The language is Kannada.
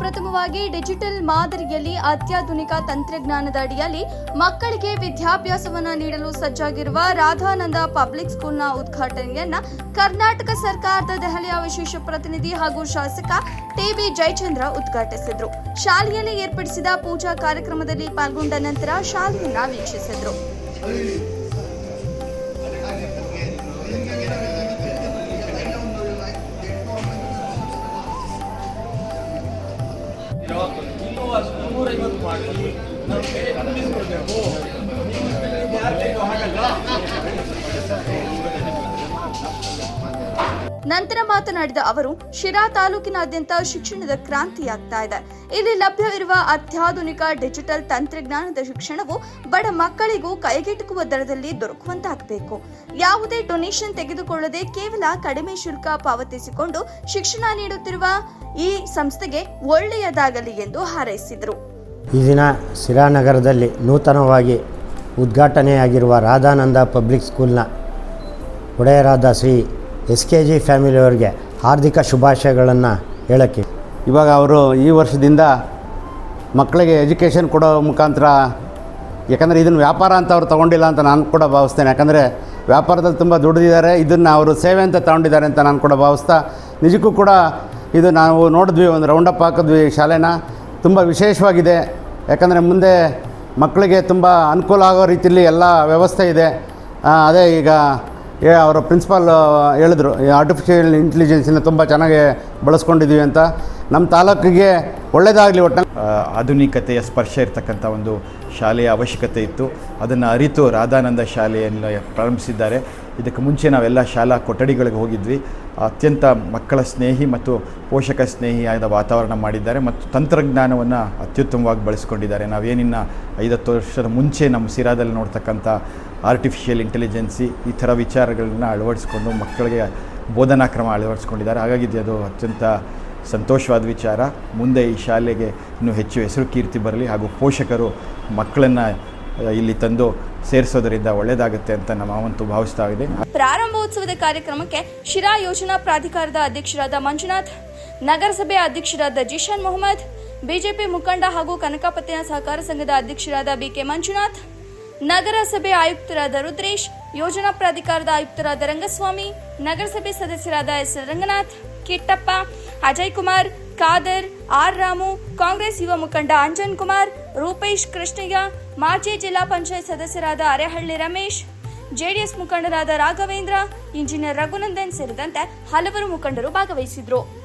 ಪ್ರಥಮವಾಗಿ ಡಿಜಿಟಲ್ ಮಾದರಿಯಲ್ಲಿ ಅತ್ಯಾಧುನಿಕ ತಂತ್ರಜ್ಞಾನದ ಅಡಿಯಲ್ಲಿ ಮಕ್ಕಳಿಗೆ ವಿದ್ಯಾಭ್ಯಾಸವನ್ನು ನೀಡಲು ಸಜ್ಜಾಗಿರುವ ರಾಧಾನಂದ ಪಬ್ಲಿಕ್ ಸ್ಕೂಲ್ನ ಉದ್ಘಾಟನೆಯನ್ನ ಕರ್ನಾಟಕ ಸರ್ಕಾರದ ದೆಹಲಿಯ ವಿಶೇಷ ಪ್ರತಿನಿಧಿ ಹಾಗೂ ಶಾಸಕ ಟಿಬಿ ಜಯಚಂದ್ರ ಉದ್ಘಾಟಿಸಿದರು. ಶಾಲೆಯಲ್ಲಿ ಏರ್ಪಡಿಸಿದ ಪೂಜಾ ಕಾರ್ಯಕ್ರಮದಲ್ಲಿ ಪಾಲ್ಗೊಂಡ ನಂತರ ಶಾಲೆಯನ್ನ ವೀಕ್ಷಿಸಿದರು. ನಂತರ ಮಾತನಾಡಿದ ಅವರು, ಶಿರಾ ತಾಲೂಕಿನಾದ್ಯಂತ ಶಿಕ್ಷಣದ ಕ್ರಾಂತಿಯಾಗ್ತಾ ಇದೆ. ಇಲ್ಲಿ ಲಭ್ಯವಿರುವ ಅತ್ಯಾಧುನಿಕ ಡಿಜಿಟಲ್ ತಂತ್ರಜ್ಞಾನದ ಶಿಕ್ಷಣವು ಬಡ ಮಕ್ಕಳಿಗೂ ಕೈಗೆಟುಕುವ ದರದಲ್ಲಿ ದೊರಕುವಂತಾಗಬೇಕು. ಯಾವುದೇ ಡೊನೇಷನ್ ತೆಗೆದುಕೊಳ್ಳದೆ ಕೇವಲ ಕಡಿಮೆ ಶುಲ್ಕ ಪಾವತಿಸಿಕೊಂಡು ಶಿಕ್ಷಣ ನೀಡುತ್ತಿರುವ ಈ ಸಂಸ್ಥೆಗೆ ಒಳ್ಳೆಯದಾಗಲಿ ಎಂದು ಹಾರೈಸಿದರು. ಈ ದಿನ ಶಿರಾ ನಗರದಲ್ಲಿ ನೂತನವಾಗಿ ಉದ್ಘಾಟನೆಯಾಗಿರುವ ರಾಧಾನಂದ ಪಬ್ಲಿಕ್ ಸ್ಕೂಲ್ನ ಒಡೆಯರಾದ ಶ್ರೀ SKG ಫ್ಯಾಮಿಲಿಯವರಿಗೆ ಹಾರ್ದಿಕ ಶುಭಾಶಯಗಳನ್ನು ಹೇಳೋಕ್ಕೆ. ಇವಾಗ ಅವರು ಈ ವರ್ಷದಿಂದ ಮಕ್ಕಳಿಗೆ ಎಜುಕೇಷನ್ ಕೊಡೋ ಮುಖಾಂತರ, ಯಾಕಂದರೆ ಇದನ್ನು ವ್ಯಾಪಾರ ಅಂತ ಅವ್ರು ತೊಗೊಂಡಿಲ್ಲ ಅಂತ ನಾನು ಕೂಡ ಭಾವಿಸ್ತೇನೆ. ಯಾಕಂದರೆ ವ್ಯಾಪಾರದಲ್ಲಿ ತುಂಬ ದುಡಿದಿದ್ದಾರೆ, ಇದನ್ನು ಅವರು ಸೇವೆ ಅಂತ ತೊಗೊಂಡಿದ್ದಾರೆ ಅಂತ ನಾನು ಕೂಡ ಭಾವಿಸ್ತಾ, ನಿಜಕ್ಕೂ ಕೂಡ ಇದು ನಾವು ನೋಡಿದ್ವಿ, ಒಂದು ರೌಂಡಪ್ ಹಾಕಿದ್ವಿ ಶಾಲೆನ. ತುಂಬ ವಿಶೇಷವಾಗಿದೆ. ಯಾಕಂದರೆ ಮುಂದೆ ಮಕ್ಕಳಿಗೆ ತುಂಬ ಅನುಕೂಲ ಆಗೋ ರೀತಿಯಲ್ಲಿ ಎಲ್ಲ ವ್ಯವಸ್ಥೆ ಇದೆ. ಅದೇ ಈಗ ಅವರ ಪ್ರಿನ್ಸಿಪಾಲ್ ಹೇಳಿದ್ರು, ಆರ್ಟಿಫಿಷಿಯಲ್ ಇಂಟೆಲಿಜೆನ್ಸನ್ನು ತುಂಬ ಚೆನ್ನಾಗಿ ಬಳಸ್ಕೊಂಡಿದ್ದೀವಿ ಅಂತ. ನಮ್ಮ ತಾಲೂಕಿಗೆ ಒಳ್ಳೆಯದಾಗಲಿ. ಒಟ್ಟು ಆಧುನಿಕತೆಯ ಸ್ಪರ್ಶ ಇರತಕ್ಕಂಥ ಒಂದು ಶಾಲೆಯ ಅವಶ್ಯಕತೆ ಇತ್ತು. ಅದನ್ನು ಅರಿತು ರಾಧಾನಂದ ಶಾಲೆಯನ್ನು ಪ್ರಾರಂಭಿಸಿದ್ದಾರೆ. ಇದಕ್ಕೆ ಮುಂಚೆ ನಾವೆಲ್ಲ ಶಾಲಾ ಕೊಠಡಿಗಳಿಗೆ ಹೋಗಿದ್ವಿ. ಅತ್ಯಂತ ಮಕ್ಕಳ ಸ್ನೇಹಿ ಮತ್ತು ಪೋಷಕ ಸ್ನೇಹಿಯಾದ ವಾತಾವರಣ ಮಾಡಿದ್ದಾರೆ ಮತ್ತು ತಂತ್ರಜ್ಞಾನವನ್ನು ಅತ್ಯುತ್ತಮವಾಗಿ ಬಳಸ್ಕೊಂಡಿದ್ದಾರೆ. ನಾವೇನಿನ್ನ 5-10 ವರ್ಷದ ಮುಂಚೆ ನಮ್ಮ ಸಿರಾದಲ್ಲಿ ನೋಡ್ತಕ್ಕಂಥ ಆರ್ಟಿಫಿಷಿಯಲ್ ಇಂಟೆಲಿಜೆನ್ಸಿ ಈ ಥರ ವಿಚಾರಗಳನ್ನ ಅಳವಡಿಸ್ಕೊಂಡು ಮಕ್ಕಳಿಗೆ ಬೋಧನಾ ಕ್ರಮ ಅಳವಡಿಸ್ಕೊಂಡಿದ್ದಾರೆ. ಹಾಗಾಗಿ ಅದು ಅತ್ಯಂತ ಸಂತೋಷವಾದ ವಿಚಾರ. ಮುಂದೆ ಈ ಶಾಲೆಗೆ ಇನ್ನೂ ಹೆಚ್ಚು ಹೆಸರು ಕೀರ್ತಿ ಬರಲಿ ಹಾಗೂ ಪೋಷಕರು ಮಕ್ಕಳನ್ನು ಇಲ್ಲಿ ತಂದು ಸೇರಿಸೋದರಿಂದ ಒಳ್ಳೆಯದಾಗುತ್ತೆ ಅಂತ ನಾವಂತೂ ಭಾವಿಸ್ತಾ ಇದೆ. ಪ್ರಾರಂಭೋತ್ಸವದ ಕಾರ್ಯಕ್ರಮಕ್ಕೆ ಶಿರಾ ಯೋಜನಾ ಪ್ರಾಧಿಕಾರದ ಅಧ್ಯಕ್ಷರಾದ ಮಂಜುನಾಥ್, ನಗರಸಭೆ ಅಧ್ಯಕ್ಷರಾದ ಜಿಶಾನ್ ಮೊಹಮ್ಮದ್, ಬಿಜೆಪಿ ಮುಖಂಡ ಹಾಗೂ ಕನಕಪತ್ತಿನ ಸಹಕಾರ ಸಂಘದ ಅಧ್ಯಕ್ಷರಾದ BK ಮಂಜುನಾಥ್, ನಗರಸಭೆ ಆಯುಕ್ತರಾದ ರುದ್ರೇಶ್, ಯೋಜನಾ ಪ್ರಾಧಿಕಾರದ ಆಯುಕ್ತರಾದ ರಂಗಸ್ವಾಮಿ, ನಗರಸಭೆ ಸದಸ್ಯರಾದ S ರಂಗನಾಥ್, ಕಿಟ್ಟಪ್ಪ, ಅಜಯ್ ಕುಮಾರ್, ಖಾದರ್, ಆರ್ ರಾಮು, ಕಾಂಗ್ರೆಸ್ ಯುವ ಮುಖಂಡ ಅಂಜನ್ ಕುಮಾರ್, ರೂಪೇಶ್ ಕೃಷ್ಣಯ್ಯ, ಮಾಜಿ ಜಿಲ್ಲಾ ಪಂಚಾಯತ್ ಸದಸ್ಯರಾದ ಅರೆಹಳ್ಳಿ ರಮೇಶ್, JDS ಮುಖಂಡರಾದ ರಾಘವೇಂದ್ರ, ಇಂಜಿನಿಯರ್ ರಘುನಂದನ್ ಸೇರಿದಂತೆ ಹಲವರು ಮುಖಂಡರು ಭಾಗವಹಿಸಿದ್ರು.